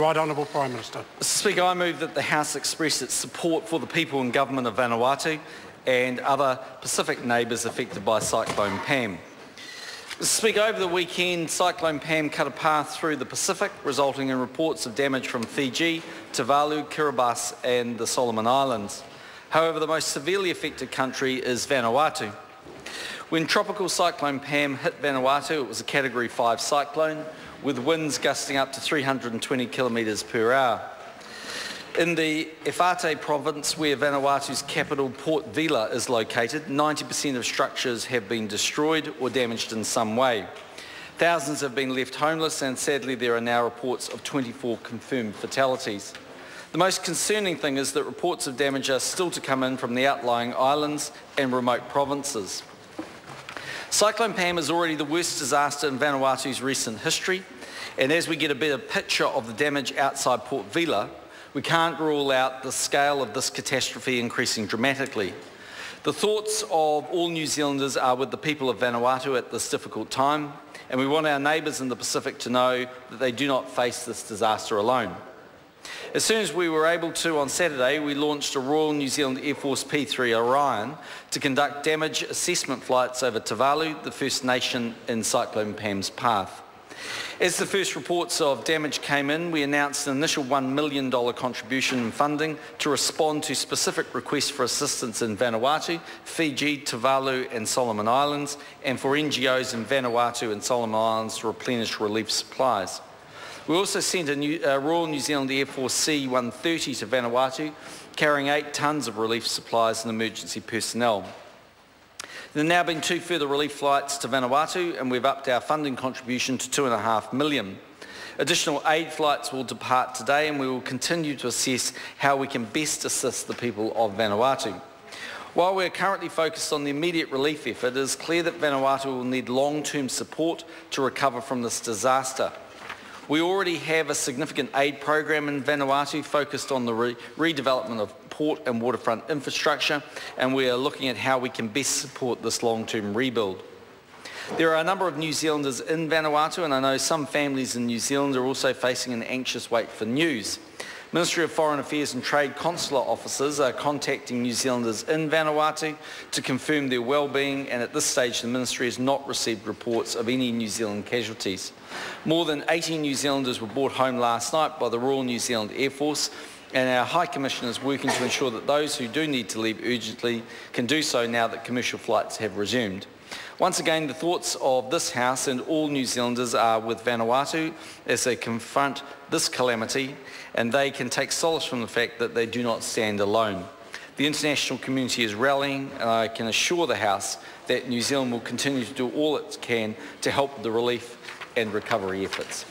Right Honourable Prime Minister. Mr Speaker, I move that the House express its support for the people and government of Vanuatu and other Pacific neighbours affected by Cyclone Pam. Mr Speaker, over the weekend, Cyclone Pam cut a path through the Pacific, resulting in reports of damage from Fiji, Tuvalu, Kiribati and the Solomon Islands. However, the most severely affected country is Vanuatu. When Tropical Cyclone Pam hit Vanuatu, it was a Category 5 cyclone, with winds gusting up to 320 kilometres per hour. In the Efate province, where Vanuatu's capital Port Vila is located, 90% of structures have been destroyed or damaged in some way. Thousands have been left homeless, and sadly there are now reports of 24 confirmed fatalities. The most concerning thing is that reports of damage are still to come in from the outlying islands and remote provinces. Cyclone Pam is already the worst disaster in Vanuatu's recent history, and as we get a better picture of the damage outside Port Vila, we can't rule out the scale of this catastrophe increasing dramatically. The thoughts of all New Zealanders are with the people of Vanuatu at this difficult time, and we want our neighbours in the Pacific to know that they do not face this disaster alone. As soon as we were able to on Saturday, we launched a Royal New Zealand Air Force P3 Orion to conduct damage assessment flights over Tuvalu, the First Nation in Cyclone Pam's path. As the first reports of damage came in, we announced an initial $1 million contribution in funding to respond to specific requests for assistance in Vanuatu, Fiji, Tuvalu and Solomon Islands, and for NGOs in Vanuatu and Solomon Islands to replenish relief supplies. We also sent a Royal New Zealand Air Force C-130 to Vanuatu, carrying 8 tonnes of relief supplies and emergency personnel. There have now been 2 further relief flights to Vanuatu, and we've upped our funding contribution to $2.5 million. Additional aid flights will depart today, and we will continue to assess how we can best assist the people of Vanuatu. While we're currently focused on the immediate relief effort, it is clear that Vanuatu will need long-term support to recover from this disaster. We already have a significant aid program in Vanuatu focused on the redevelopment of port and waterfront infrastructure, and we are looking at how we can best support this long-term rebuild. There are a number of New Zealanders in Vanuatu, and I know some families in New Zealand are also facing an anxious wait for news. Ministry of Foreign Affairs and Trade consular officers are contacting New Zealanders in Vanuatu to confirm their well-being, and at this stage the Ministry has not received reports of any New Zealand casualties. More than 80 New Zealanders were brought home last night by the Royal New Zealand Air Force, and our High Commissioner is working to ensure that those who do need to leave urgently can do so now that commercial flights have resumed. Once again, the thoughts of this House and all New Zealanders are with Vanuatu as they confront this calamity, and they can take solace from the fact that they do not stand alone. The international community is rallying, and I can assure the House that New Zealand will continue to do all it can to help the relief and recovery efforts.